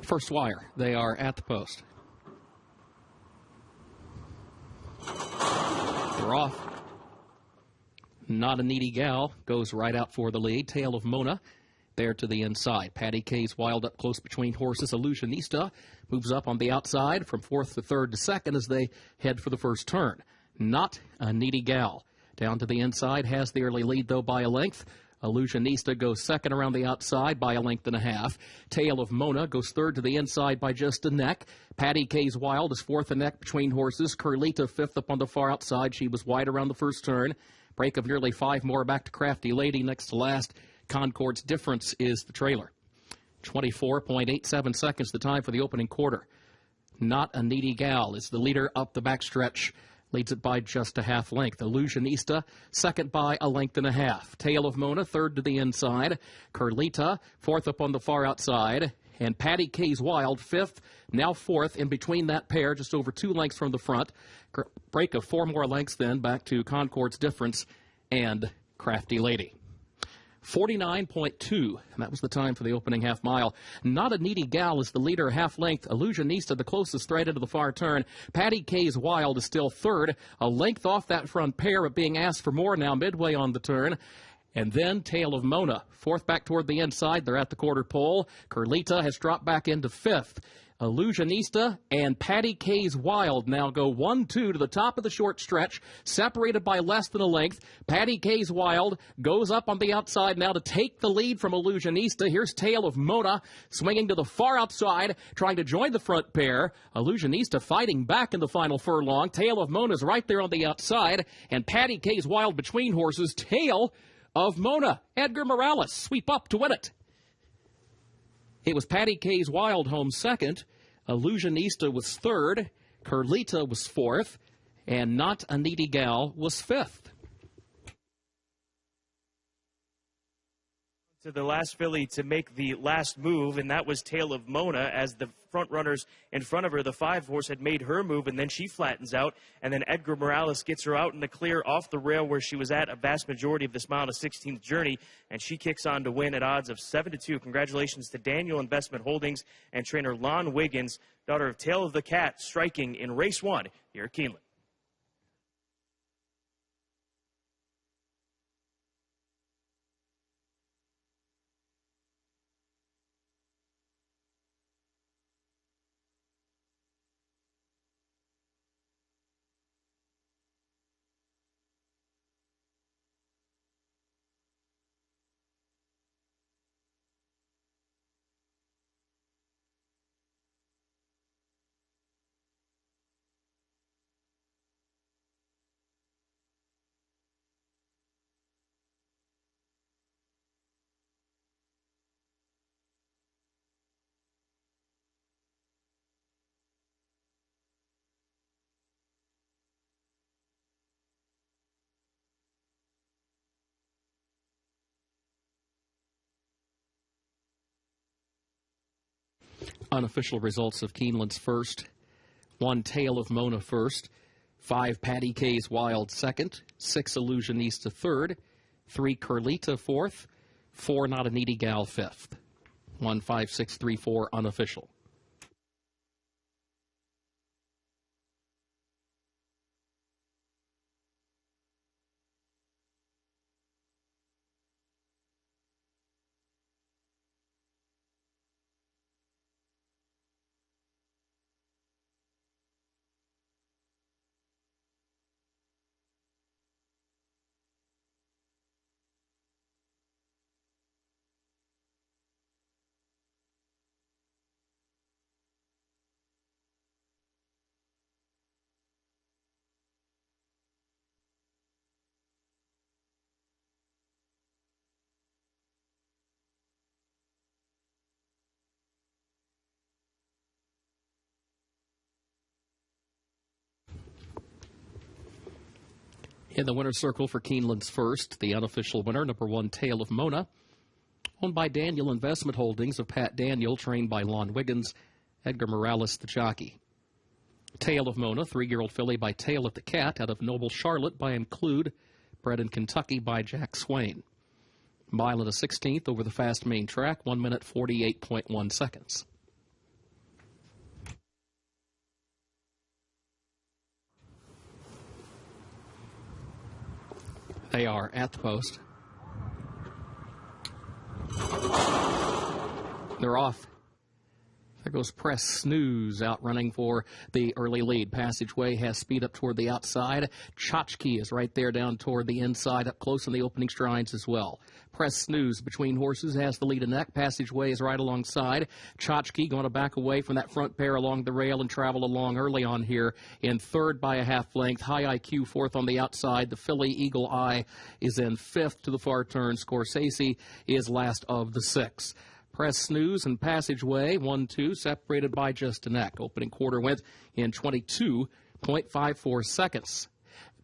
First wire, they are at the post. They're off. Not a Needy Gal goes right out for the lead. Tale of Mona there to the inside. Patty K's Wild up close between horses. Illusionista moves up on the outside from fourth to third to second as they head for the first turn. Not a Needy Gal. Down to the inside, has the early lead, though, by a length. Illusionista goes second around the outside by a length and a half. Tale of Mona goes third to the inside by just a neck. Patty K's Wild is fourth a neck between horses. Curlita fifth up on the far outside. She was wide around the first turn. Break of nearly 5 more back to Crafty Lady next to last. Concord's Difference is the trailer. 24.87 seconds the time for the opening quarter. Not a Needy Gal is the leader up the backstretch. Leads it by just a half length. Illusionista, second by a length and a half. Tale of Mona, third to the inside. Curlita, fourth up on the far outside. And Patty K's Wild, fifth, now fourth, in between that pair, just over 2 lengths from the front. Break of 4 more lengths then, back to Concord's Difference and Crafty Lady. 49.2, and that was the time for the opening half mile. Not a Needy Gal is the leader, half length. Illusionista, the closest thread into the far turn. Patty K's Wild is still third, a length off that front pair, but being asked for more now midway on the turn. And then Tale of Mona, fourth back toward the inside. They're at the quarter pole. Curlita has dropped back into fifth. Illusionista and Patty K's Wild now go 1-2 to the top of the short stretch, separated by less than a length. Patty K's Wild goes up on the outside now to take the lead from Illusionista. Here's Tale of Mona swinging to the far outside, trying to join the front pair. Illusionista fighting back in the final furlong. Tale of Mona's right there on the outside, and Patty K's Wild between horses. Tale of Mona. Edgar Morales sweep up to win it. It was Patty K's Wild home second. Illusionista was third. Curlita was fourth. And Not a Needy Gal was fifth. To the last filly to make the last move, and that was Tale of Mona, as the front runners in front of her, the 5-horse, had made her move, and then she flattens out, and then Edgar Morales gets her out in the clear off the rail where she was at a vast majority of this mile to 16th journey, and she kicks on to win at odds of 7-2. Congratulations to Daniel Investment Holdings and trainer Lon Wiggins, daughter of Tale of the Cat, striking in race 1 here at Keeneland. Unofficial results of Keeneland's first. 1 Tale of Mona first. 5 Patty K's Wild second. 6 Illusionista third. 3 Curlita fourth. 4 Not a Needy Gal fifth. 1, 5, 6, 3, 4 unofficial. In the winner's circle for Keeneland's first, the unofficial winner, number 1 Tale of Mona, owned by Daniel Investment Holdings of Pat Daniel, trained by Lon Wiggins, Edgar Morales, the jockey. Tale of Mona, 3-year-old filly by Tale of the Cat, out of Noble Charlotte by Include, bred in Kentucky by Jack Swain. Mile and a 16th over the fast main track, 1 minute 48.1 seconds. They are at the post. They're off. There goes Press Snooze out running for the early lead. Passageway has speed up toward the outside. Tchotchke is right there down toward the inside, up close in the opening strides as well. Press Snooze between horses has the lead and neck. Passageway is right alongside. Tchotchke going to back away from that front pair along the rail and travel along early on here in third by a half length. High IQ fourth on the outside. The filly Eagle Eye is in fifth to the far turn. Scorsese is last of the six. Press Snooze and Passageway, 1-2, separated by just a neck. Opening quarter went in 22.54 seconds.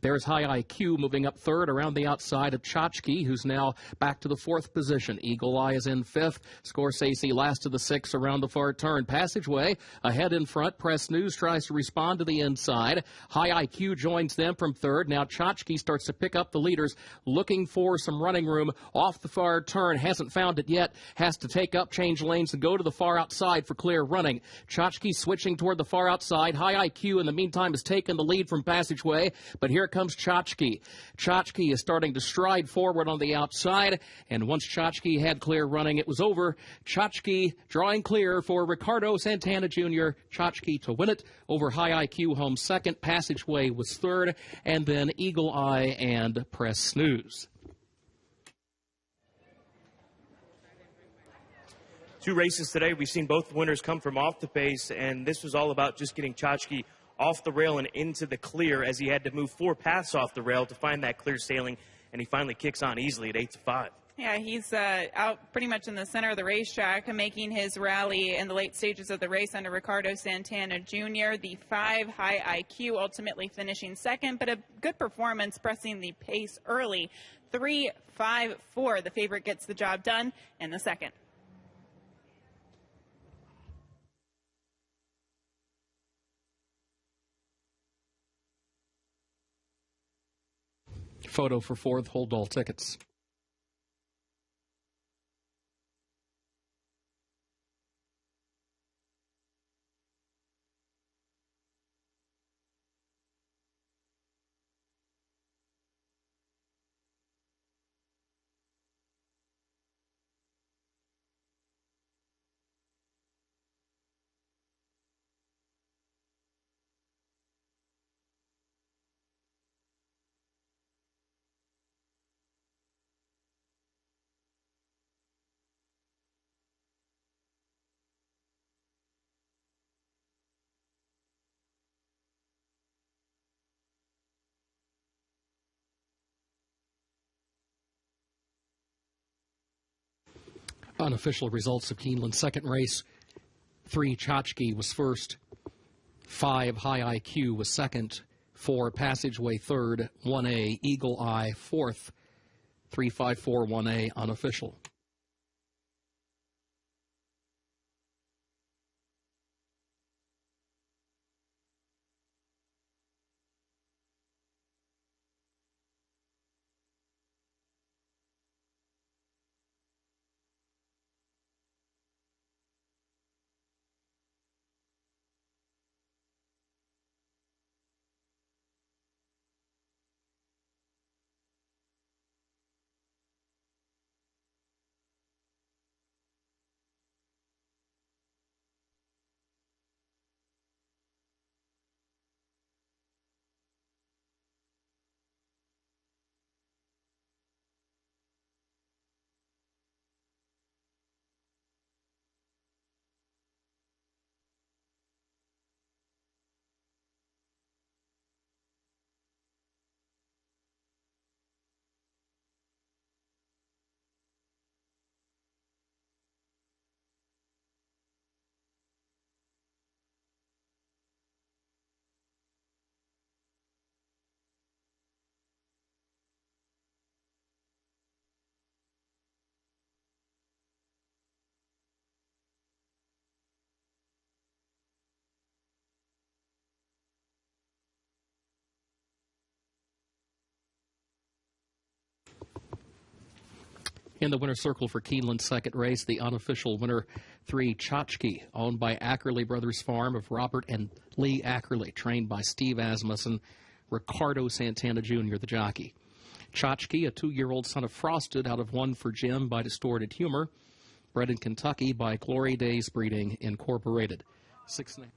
There's High IQ moving up third around the outside of Tchotchke, who's now back to the fourth position. Eagle Eye is in fifth. Scorsese last of the six around the far turn. Passageway ahead in front. Press News tries to respond to the inside. High IQ joins them from third. Now Tchotchke starts to pick up the leaders, looking for some running room off the far turn. Hasn't found it yet. Has to take up, change lanes, and go to the far outside for clear running. Tchotchke switching toward the far outside. High IQ in the meantime has taken the lead from Passageway, but here comes Tchotchke. Tchotchke is starting to stride forward on the outside, and once Tchotchke had clear running, it was over. Tchotchke drawing clear for Ricardo Santana Jr. Tchotchke to win it over High IQ home second. Passageway was third, and then Eagle Eye and Press Snooze. Two races today. We've seen both winners come from off the pace, and this was all about just getting Tchotchke off the rail and into the clear, as he had to move 4 paths off the rail to find that clear sailing, and he finally kicks on easily at 8-5. Yeah, he's out pretty much in the center of the racetrack, making his rally in the late stages of the race under Ricardo Santana Jr. The 5 High IQ ultimately finishing second, but a good performance pressing the pace early. 3-5-4, the favorite gets the job done in the second. Photo for fourth, hold all tickets. Unofficial results of Keeneland's second race. 3, Tchotchke was first. 5, High IQ was second. 4, Passageway third. 1A, Eagle Eye fourth. 3-5-4, 1A, unofficial. In the winner's circle for Keeneland's second race, the unofficial winner, 3, Tchotchke, owned by Ackerley Brothers Farm of Robert and Lee Ackerley, trained by Steve Asmussen, Ricardo Santana Jr., the jockey. Tchotchke, a 2-year-old son of Frosted, out of One for Jim by Distorted Humor. Bred in Kentucky by Glory Days Breeding Incorporated. 6.5.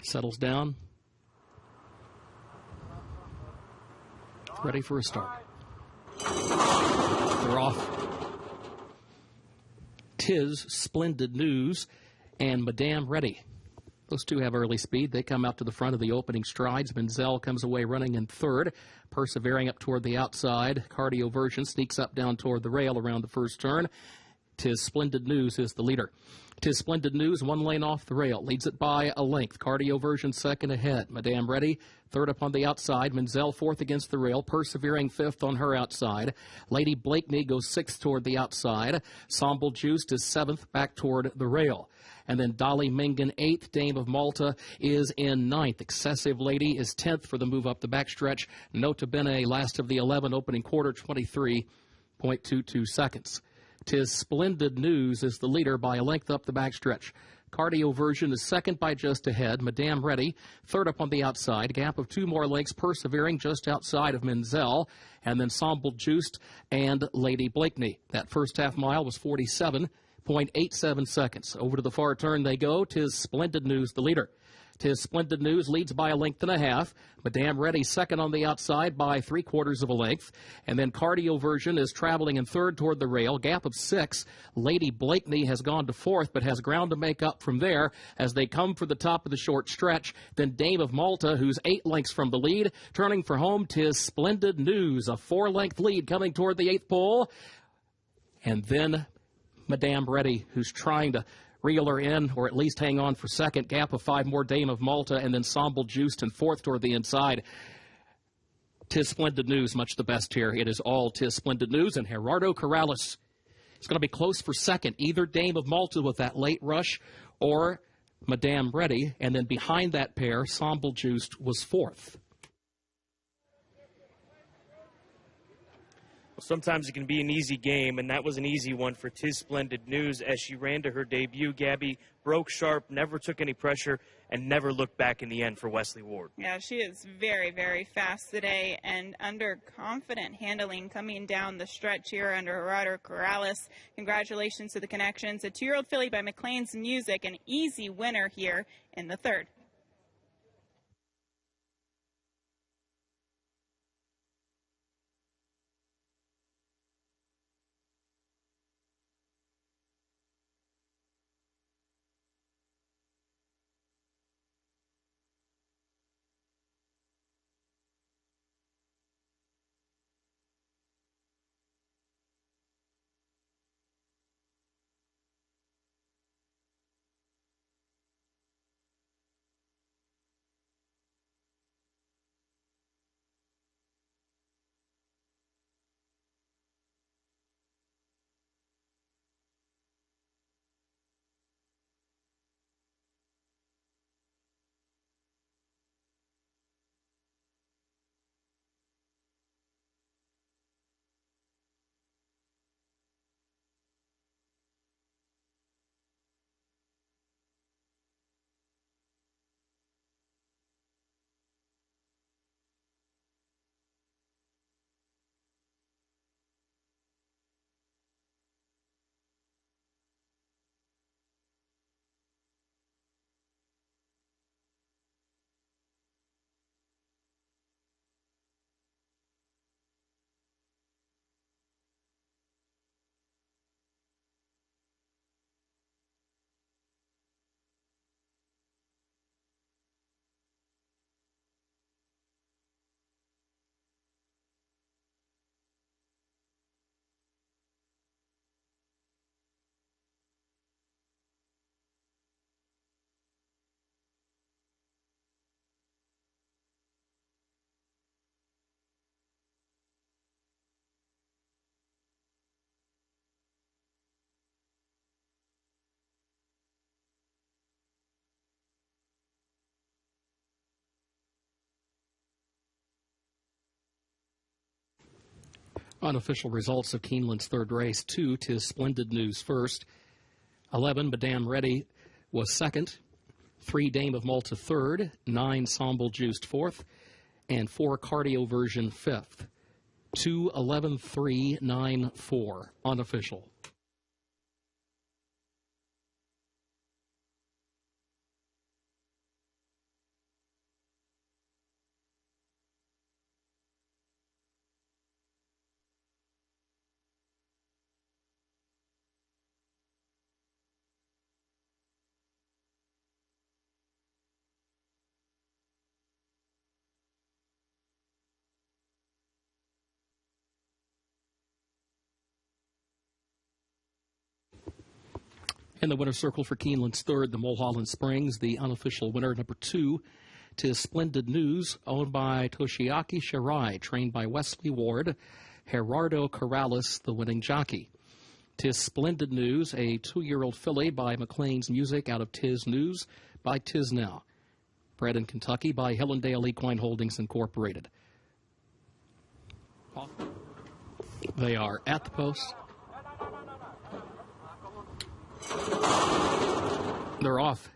Settles down. Ready for a start. They're off. Tis Splendid News and Madame Ready. Those two have early speed. They come out to the front of the opening strides. Menzel comes away running in third, persevering up toward the outside. Cardio Version sneaks up down toward the rail around the first turn. Tis Splendid News is the leader. Tis Splendid News, 1 lane off the rail, leads it by a length. Cardio Version second ahead. Madame Ready, third up on the outside. Menzel fourth against the rail, persevering fifth on her outside. Lady Blakeney goes sixth toward the outside. Samble Juiced is seventh back toward the rail. And then Dolly Mingan, 8th. Dame of Malta is in 9th. Excessive Lady is 10th for the move up the backstretch. Nota Bene, last of the 11, opening quarter, 23.22 seconds. Tis Splendid News is the leader by a length up the backstretch. Cardio Version is second by just ahead. Madame Ready, third up on the outside. Gap of 2 more lengths, persevering just outside of Menzel. And then Samble Juiced and Lady Blakeney. That first half mile was 47.87 seconds. Over to the far turn they go. Tis Splendid News, the leader. Tis Splendid News leads by a length and a half. Madame Ready second on the outside by 3/4 of a length. And then Cardio Version is traveling in third toward the rail. Gap of 6. Lady Blakeney has gone to fourth, but has ground to make up from there as they come for the top of the short stretch. Then Dame of Malta, who's 8 lengths from the lead, turning for home. Tis Splendid News, a 4-length lead coming toward the 8th pole. And then Madame Ready, who's trying to reel her in, or at least hang on for second. Gap of 5 more, Dame of Malta, and then Samble Juiced in fourth toward the inside. Tis Splendid News, much the best here. It is all Tis Splendid News, and Gerardo Corrales is going to be close for second. Either Dame of Malta with that late rush or Madame Ready, and then behind that pair, Samble Juiced was fourth. Sometimes it can be an easy game, and that was an easy one for Tis Splendid News as she ran to her debut. Gabby broke sharp, never took any pressure, and never looked back in the end for Wesley Ward. Yeah, she is very, very fast today and under confident handling coming down the stretch here under Gerardo Corrales. Congratulations to the Connections. A 2-year-old filly by McLean's Music, an easy winner here in the third. Unofficial results of Keeneland's third race. 2, Tis Splendid News first. 11, Madame Ready was second. 3, Dame of Malta third. 9, Samble Juiced fourth. And 4, Cardio Version fifth. 2:11.394 unofficial. In the winner's circle for Keeneland's third, the Mulholland Springs, the unofficial winner, number 2, to Splendid News, owned by Toshiaki Shirai, trained by Wesley Ward, Gerardo Corrales, the winning jockey. Tis Splendid News, a 2-year-old filly by McLean's Music out of Tiz News by Tiz Now. Bred in Kentucky by Hellendale Equine Holdings Incorporated. They are at the post. They're off.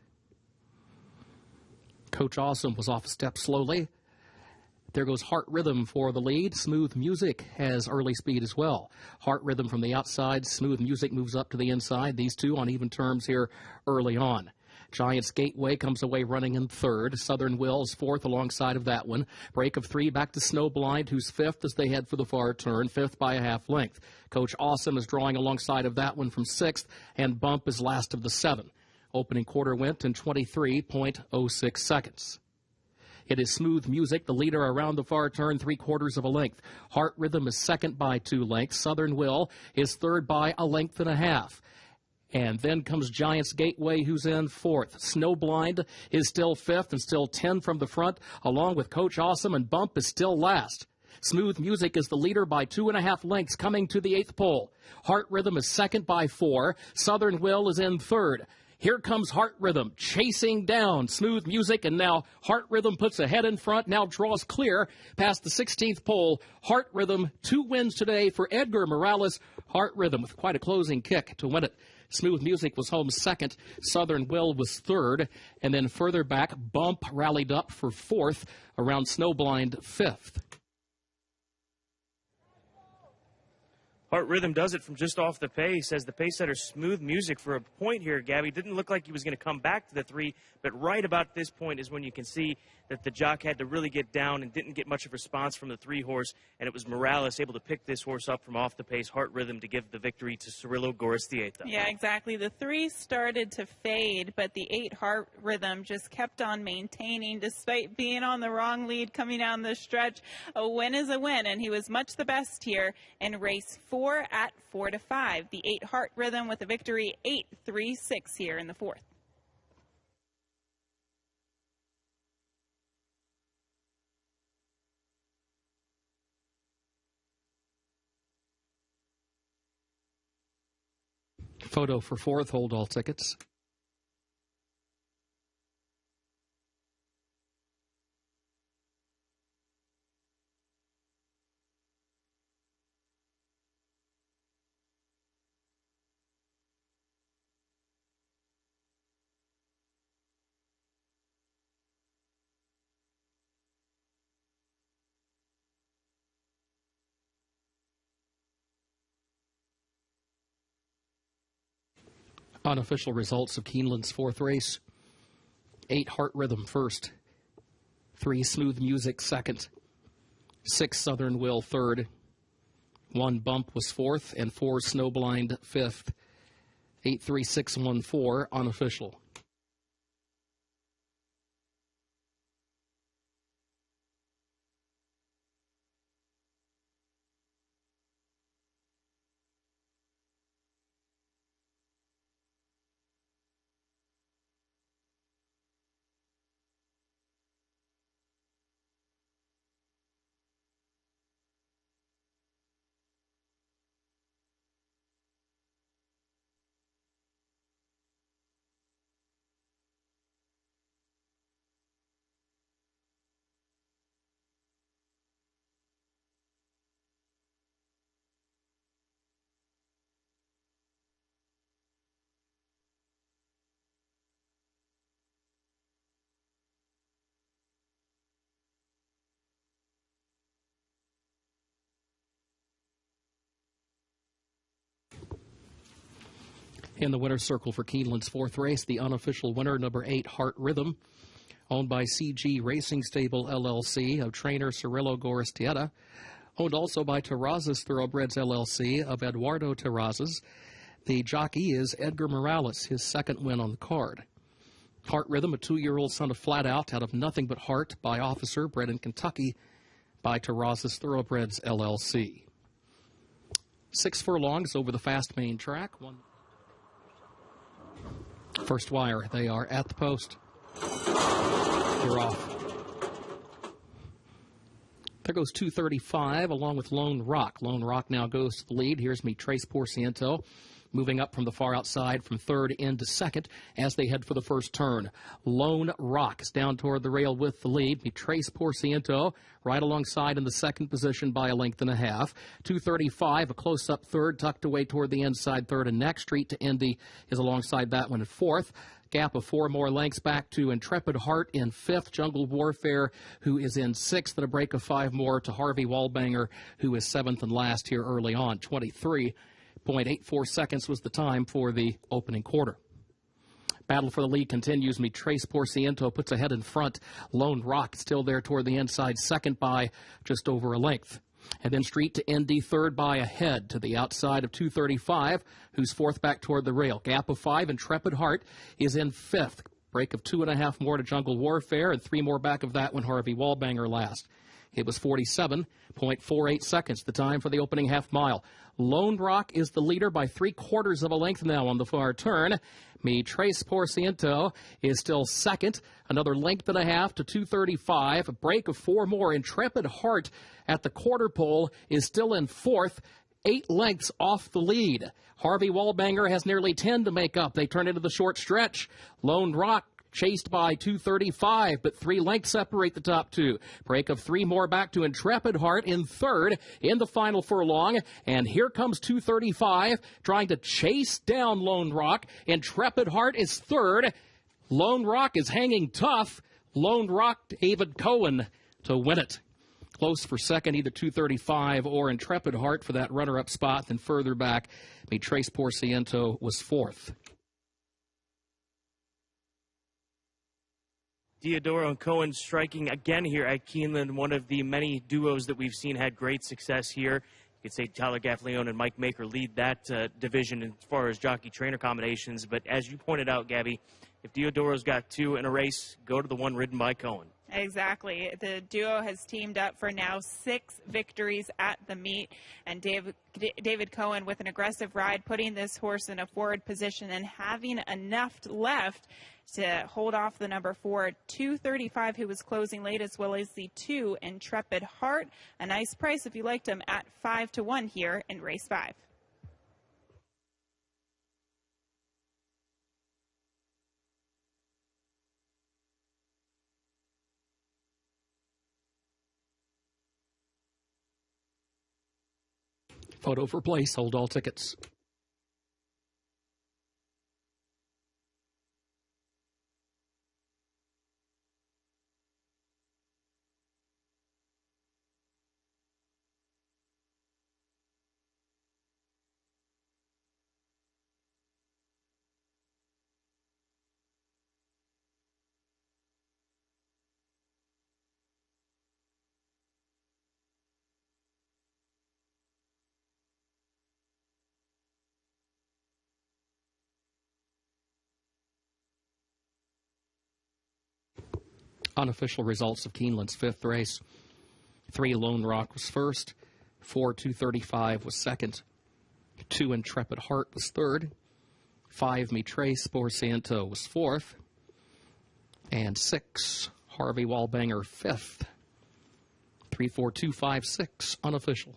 Coach Awesome was off a step slowly. There goes Heart Rhythm for the lead. Smooth Music has early speed as well. Heart Rhythm from the outside. Smooth Music moves up to the inside. These two on even terms here early on. Giants Gateway comes away running in third. Southern Will's fourth alongside of that one. Break of 3 back to Snowblind, who's fifth as they head for the far turn, fifth by a half length. Coach Awesome is drawing alongside of that one from sixth, and Bump is last of the 7. Opening quarter went in 23.06 seconds. It is Smooth Music, the leader around the far turn, 3/4 of a length. Heart Rhythm is second by 2 lengths. Southern Will is third by a length and a half. And then comes Giants Gateway, who's in fourth. Snowblind is still fifth and still 10 from the front, along with Coach Awesome, and Bump is still last. Smooth Music is the leader by 2.5 lengths coming to the 8th pole. Heart Rhythm is second by 4. Southern Will is in third. Here comes Heart Rhythm chasing down Smooth Music, and now Heart Rhythm puts a head in front, now draws clear past the 16th pole. Heart Rhythm, 2 wins today for Edgar Morales. Heart Rhythm with quite a closing kick to win it. Smooth Music was home second. Southern Will was third. And then further back, Bump rallied up for fourth, around Snowblind fifth. Heart Rhythm does it from just off the pace as the pace setter Smooth Music for a point here, Gabby. Didn't look like he was going to come back to the 3, but right about this point is when you can see that the jock had to really get down and didn't get much of a response from the 3 horse, and it was Morales able to pick this horse up from off the pace, Heart Rhythm, to give the victory to Cirillo Goristieta. Yeah, exactly. The 3 started to fade, but the 8 Heart Rhythm just kept on maintaining despite being on the wrong lead coming down the stretch. A win is a win, and he was much the best here in race 4 at 4-5. The 8 Heart Rhythm with a victory, 8-3-6 here in the 4th. Photo for 4th, hold all tickets. Unofficial results of Keeneland's 4th race. 8 Heart Rhythm first. 3 Smooth Music second. 6 Southern Will third. 1 Bump was 4th, and 4 Snowblind 5th. 8-3-6-1-4 unofficial. In the winner's circle for Keeneland's fourth race, the unofficial winner, number 8, Heart Rhythm, owned by CG Racing Stable LLC of trainer Cirillo Goristieta, owned also by Terrazas Thoroughbreds LLC of Eduardo Terrazas. The jockey is Edgar Morales, his second win on the card. Heart Rhythm, a 2-year-old son of Flat Out of Nothing But Heart by Officer, bred in Kentucky by Terrazas Thoroughbreds LLC. 6 furlongs over the fast main track. First wire, they are at the post. They're off. There goes 235 along with Lone Rock. Lone Rock now goes to the lead. Here's Me Trace Porciento moving up from the far outside from third into second as they head for the first turn. Lone Rock is down toward the rail with the lead. Me Trace Porciento right alongside in the second position by a length and a half. 235, a close-up third, tucked away toward the inside third, and Next Street to Indy is alongside that one at fourth. Gap of 4 more lengths back to Intrepid Heart in fifth. Jungle Warfare, who is in sixth, and a break of 5 more to Harvey Wallbanger, who is seventh and last here early on. 23.84 seconds was the time for the opening quarter. Battle for the lead continues. Me Trace Porciento puts ahead in front. Lone Rock still there toward the inside, second by just over a length. And then Street to Indy, third by a head to the outside of 235, who's fourth back toward the rail. Gap of 5, Intrepid Heart is in fifth. Break of 2.5 more to Jungle Warfare, and 3 more back of that when Harvey Wallbanger last. It was 47.48 seconds, the time for the opening half mile. Lone Rock is the leader by 3/4 of a length now on the far turn. Me Trace Porciento is still second, another length and a half to 235. A break of 4 more. Intrepid Heart at the quarter pole is still in fourth, 8 lengths off the lead. Harvey Wallbanger has nearly 10 to make up. They turn into the short stretch. Lone Rock chased by 235, but 3 lengths separate the top two. Break of 3 more back to Intrepid Heart in third in the final furlong. And here comes 235 trying to chase down Lone Rock. Intrepid Heart is third. Lone Rock is hanging tough. Lone Rock, David Cohen to win it. Close for second, either 235 or Intrepid Heart for that runner-up spot. Then further back, Me Trace Porciento was fourth. Diodoro and Cohen striking again here at Keeneland, one of the many duos that we've seen had great success here. You could say Tyler Gaffleone and Mike Maker lead that division as far as jockey-trainer combinations. But as you pointed out, Gabby, if Diodoro's got 2 in a race, go to the one ridden by Cohen. Exactly. The duo has teamed up for now 6 victories at the meet, and David Cohen with an aggressive ride, putting this horse in a forward position and having enough left to hold off the number 4, 235, who was closing late, as well as the 2, Intrepid Heart. A nice price if you liked him at 5-1 here in race 5. Photo for place. Hold all tickets. Unofficial results of Keeneland's fifth race. 3, Lone Rock was first. 4, 235 was second. 2, Intrepid Heart was third. 5, Me Trace Porciento was fourth. And 6, Harvey Wallbanger fifth. 3, 4, 2, 5, 6, unofficial.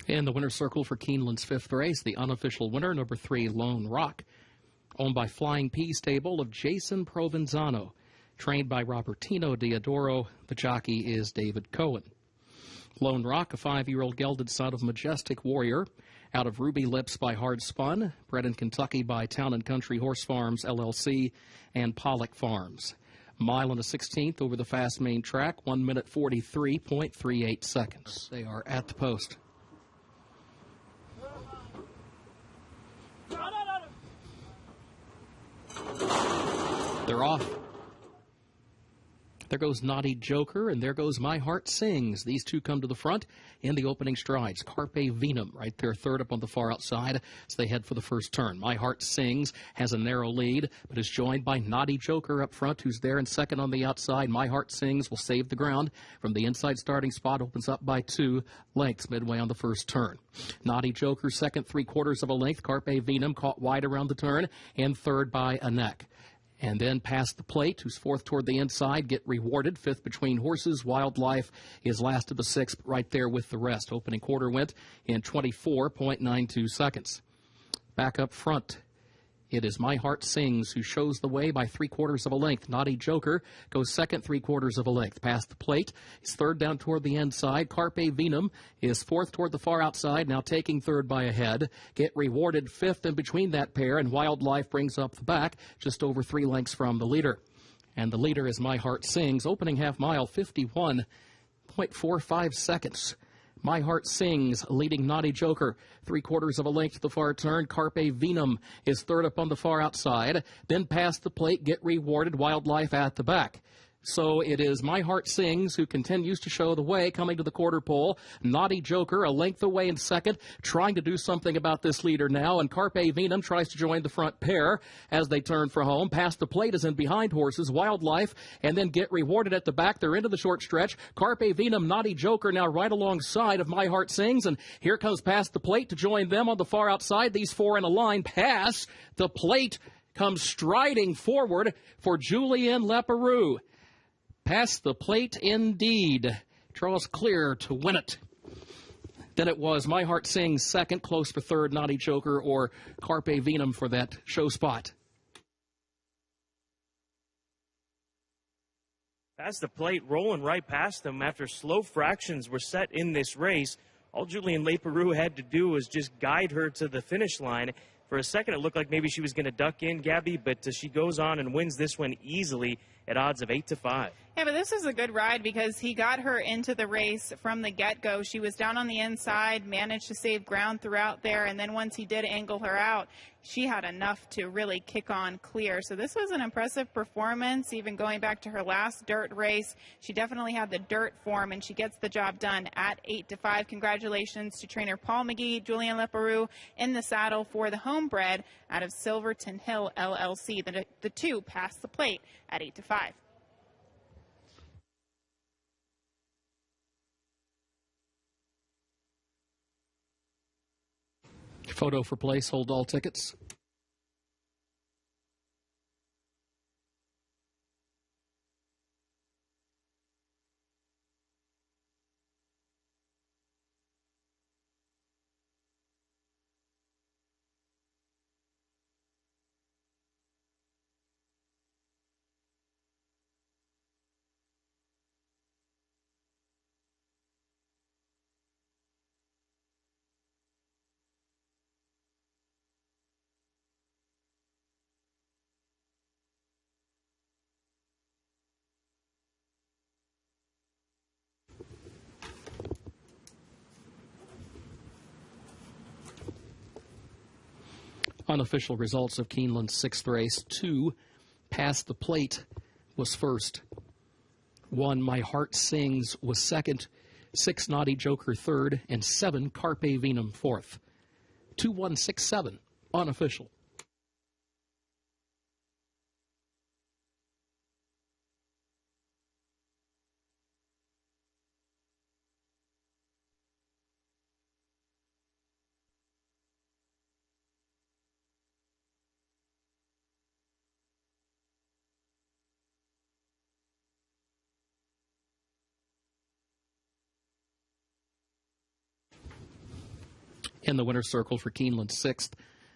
In the winner's circle for Keeneland's fifth race, the unofficial winner, number 3, Lone Rock, owned by Flying P stable of Jason Provenzano, trained by Robertino Diodoro. The jockey is David Cohen. Lone Rock, a 5-year-old gelded son of Majestic Warrior, out of Ruby Lips by Hard Spun, bred in Kentucky by Town and Country Horse Farms, LLC, and Pollock Farms. Mile and a 16th over the fast main track, 1 minute 43.38 seconds. They are at the post. They're off. There goes Naughty Joker, and there goes My Heart Sings. These two come to the front in the opening strides. Carpe Venum right there, third up on the far outside as they head for the first turn. My Heart Sings has a narrow lead, but is joined by Naughty Joker up front, who's there in second on the outside. My Heart Sings will save the ground from the inside starting spot, opens up by 2 lengths midway on the first turn. Naughty Joker, second, 3/4 of a length. Carpe Venum caught wide around the turn, and third by a neck. And then past the plate, who's fourth toward the inside, Get Rewarded, fifth between horses. Wildlife is last of the sixth, right there with the rest. Opening quarter went in 24.92 seconds. Back up front, it is My Heart Sings, who shows the way by 3/4 of a length. Naughty Joker goes second, 3/4 of a length. Past the plate, he's third down toward the inside. Carpe Venum is fourth toward the far outside, now taking third by a head. Get Rewarded fifth in between that pair, and Wildlife brings up the back just over 3 lengths from the leader. And the leader is My Heart Sings, opening half mile, 51.45 seconds. My Heart Sings, leading Naughty Joker, 3/4 of a length to the far turn. Carpe Venum is third up on the far outside. Then past the plate, Get Rewarded, Wildlife at the back. So it is My Heart Sings who continues to show the way, coming to the quarter pole. Naughty Joker a length away in second, trying to do something about this leader now, and Carpe Venum tries to join the front pair as they turn for home. Past the plate is in behind horses, Wildlife, and then Get Rewarded at the back. They're into the short stretch. Carpe Venum, Naughty Joker now right alongside of My Heart Sings, and here comes past the plate to join them on the far outside. These four in a line pass the plate, comes striding forward for Julien Leparoux. Past the plate, indeed. Draws clear to win it. Then it was My Heart Sings second, close for third, Naughty Joker or Carpe Venum for that show spot. Past the plate, rolling right past them after slow fractions were set in this race. All Julien Leparoux had to do was just guide her to the finish line. For a second, it looked like maybe she was going to duck in, Gabby, but she goes on and wins this one easily at odds of 8-5. Yeah, but this is a good ride because he got her into the race from the get-go. She was down on the inside, managed to save ground throughout there, and then once he did angle her out, she had enough to really kick on clear. So this was an impressive performance, even going back to her last dirt race. She definitely had the dirt form, and she gets the job done at 8-5. Congratulations to trainer Paul McGee, Julien Leparoux in the saddle for the homebred out of Silverton Hill, LLC. The two passed the plate at 8-5. Photo for place, hold all tickets. Unofficial results of Keeneland's sixth race. 2 past the plate was first. 1 My Heart Sings was second. 6 Naughty Joker third. And 7 Carpe Venum fourth. 2-1-6-7 unofficial. In the winner's circle for Keeneland, 6th,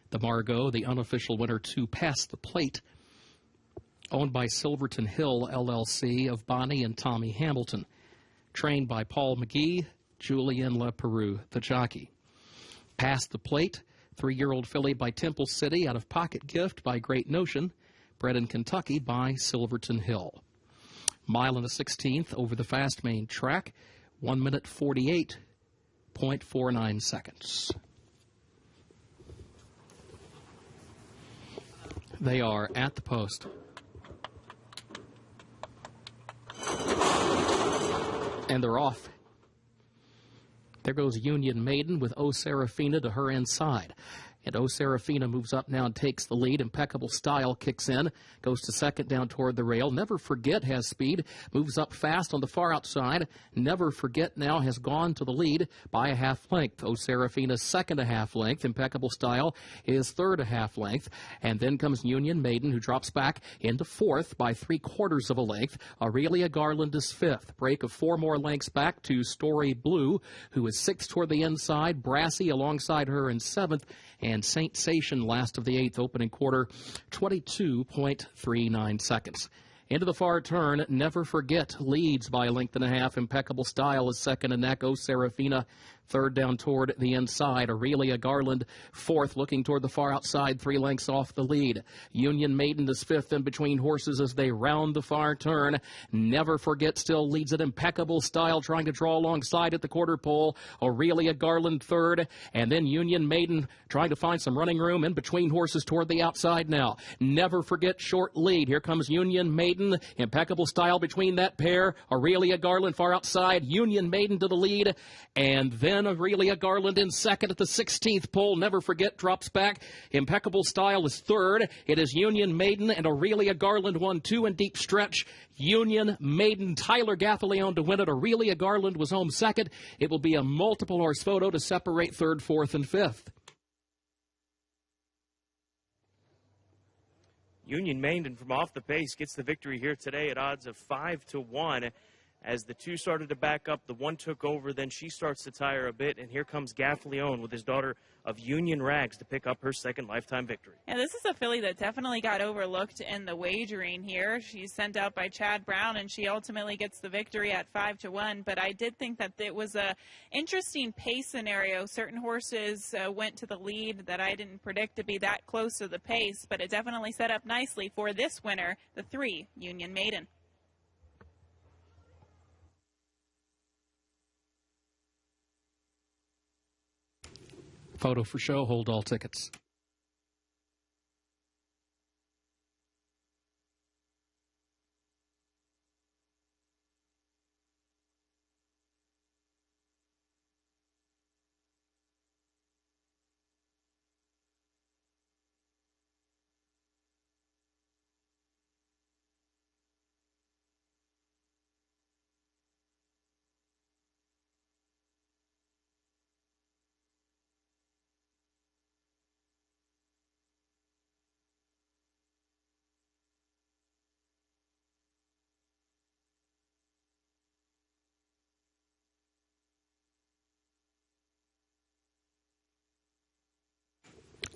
the Margot, the unofficial winner to Pass the Plate, owned by Silverton Hill, LLC, of Bonnie and Tommy Hamilton, trained by Paul McGee, Julian LaPeroux, the jockey. Pass the Plate, 3-year-old filly by Temple City, out of Pocket Gift by Great Notion, bred in Kentucky by Silverton Hill. Mile and a 16th over the fast main track, 1 minute 48.49 seconds. They are at the post. And they're off. There goes Union Maiden with O Serafina to her inside. And O Serafina moves up now and takes the lead. Impeccable Style kicks in, goes to second down toward the rail. Never Forget has speed, moves up fast on the far outside. Never Forget now has gone to the lead by a half length. O Serafina second a half length. Impeccable Style is third a half length. And then comes Union Maiden, who drops back into fourth by 3/4 of a length. Aurelia Garland is fifth. Break of 4 more lengths back to Story Blue, who is sixth toward the inside. Brassy alongside her in seventh. And Saint Sation, last of the 8th opening quarter, 22.39 seconds. Into the far turn, Never Forget leads by a length and a half. Impeccable Style is second, and Echo Serafina third down toward the inside. Aurelia Garland fourth, looking toward the far outside, 3 lengths off the lead. Union Maiden is fifth in between horses as they round the far turn. Never Forget still leads it. Impeccable Style trying to draw alongside at the quarter pole. Aurelia Garland third, and then Union Maiden trying to find some running room in between horses toward the outside now. Never Forget short lead. Here comes Union Maiden. Impeccable Style between that pair. Aurelia Garland far outside. Union Maiden to the lead, and then Aurelia Garland in second at the 16th pole. Never Forget drops back. Impeccable Style is third. It is Union Maiden and Aurelia Garland 1-2 in deep stretch. Union Maiden, Tyler Gaffaleone to win it. Aurelia Garland was home second. It will be a multiple horse photo to separate third, fourth, and fifth. Union Maiden from off the pace gets the victory here today at odds of 5-1. As the 2 started to back up, the 1 took over, then she starts to tire a bit, and here comes Gaffaleone with his daughter of Union Rags to pick up her second lifetime victory. Yeah, this is a filly that definitely got overlooked in the wagering here. She's sent out by Chad Brown, and she ultimately gets the victory at 5-1. But I did think that it was a interesting pace scenario. Certain horses went to the lead that I didn't predict to be that close to the pace, but it definitely set up nicely for this winner, the 3, Union Maiden. Photo for show. Hold all tickets.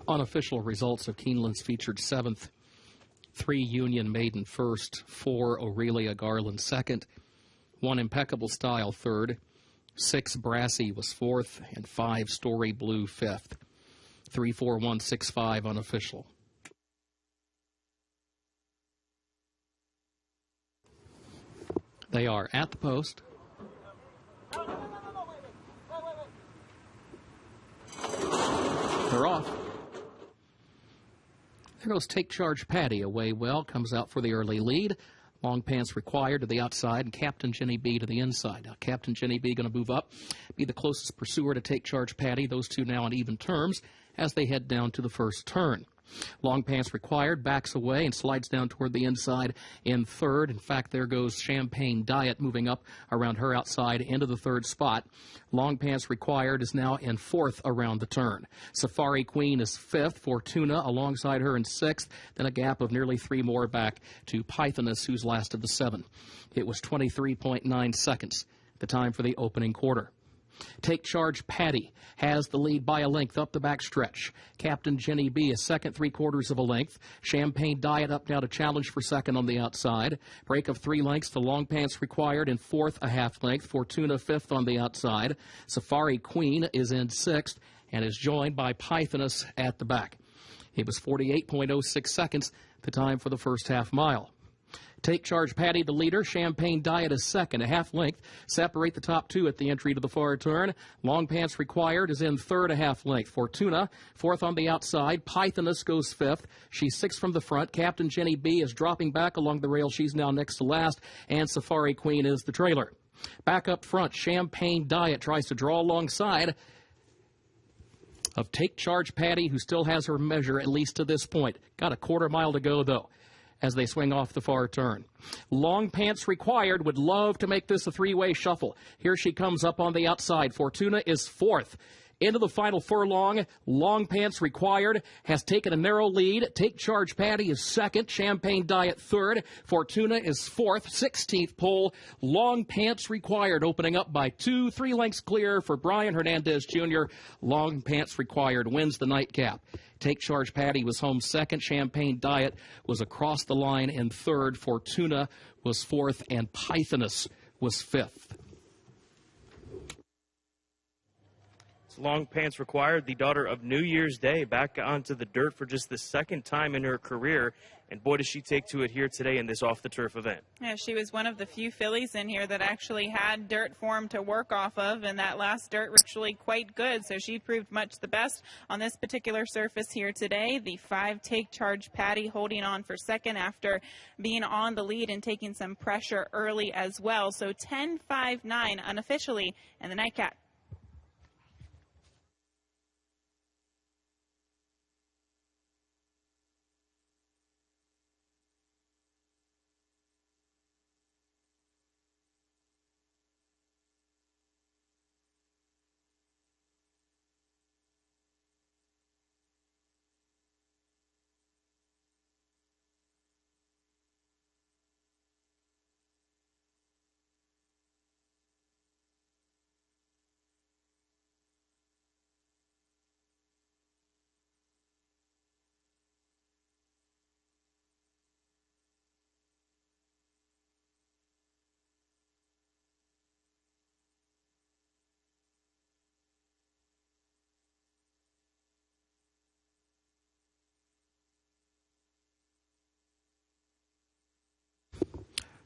Unofficial results of Keeneland's featured 7th. 3 Union Maiden first, 4 Aurelia Garland second, 1 Impeccable Style third, 6 Brassy was fourth, and 5 Story Blue fifth. 3, 4, 1, 6, 5 unofficial. They are at the post. They're off. There goes Take Charge Patty away well, comes out for the early lead. Long pants required to the outside, and Captain Jenny B to the inside. Now, Captain Jenny B going to move up, be the closest pursuer to Take Charge Patty. Those two now on even terms as they head down to the first turn. Long pants required, backs away and slides down toward the inside in third. In fact, there goes Champagne Diet moving up around her outside into the third spot. Long pants required is now in fourth around the turn. Safari Queen is fifth. Fortuna alongside her in sixth. Then a gap of nearly 3 more back to Pythoness, who's last of the 7. It was 23.9 seconds, the time for the opening quarter. Take Charge Patty has the lead by a length up the back stretch. Captain Jenny B is second, 3/4 of a length. Champagne Diet up now to challenge for second on the outside. Break of 3 lengths to Long Pants Required in fourth, a half length. Fortuna fifth on the outside. Safari Queen is in sixth and is joined by Pythoness at the back. It was 48.06 seconds, the time for the first half mile. Take Charge Patty, the leader. Champagne Diet is second, a half length. Separate the top 2 at the entry to the far turn. Long Pants Required is in third, a half length. Fortuna, fourth on the outside. Pythoness goes fifth. She's sixth from the front. Captain Jenny B is dropping back along the rail. She's now next to last. And Safari Queen is the trailer. Back up front, Champagne Diet tries to draw alongside of Take Charge Patty, who still has her measure, at least to this point. Got a 1/4 mile to go, though, as they swing off the far turn. Long Pants Required would love to make this a 3-way shuffle. Here she comes up on the outside. Fortuna is fourth. Into the final furlong, Long Pants Required has taken a narrow lead. Take Charge Patty is second. Champagne Diet third. Fortuna is fourth. 16th pole. Long Pants Required opening up by 2, 3 lengths clear for Brian Hernandez Jr. Long Pants Required wins the nightcap. Take Charge Patty was home second. Champagne Diet was across the line in third. Fortuna was fourth, and Pythoness was fifth. Long Pants Required, the daughter of New Year's Day, back onto the dirt for just the second time in her career. And boy, does she take to it here today in this off-the-turf event. Yeah, she was one of the few fillies in here that actually had dirt form to work off of, and that last dirt was actually quite good, so she proved much the best on this particular surface here today. The 5 Take Charge Patty holding on for second after being on the lead and taking some pressure early as well. So 10-5-9 unofficially in the nightcap.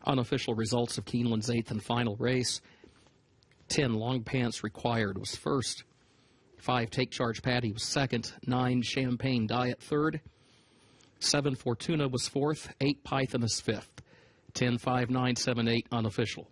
Unofficial results of Keeneland's 8th and final race. 10 Long Pants Required was first. 5 Take Charge Patty was second. 9 Champagne Diet third. 7 Fortuna was fourth. 8 Pythoness fifth. 10-5-9-7-8 unofficial.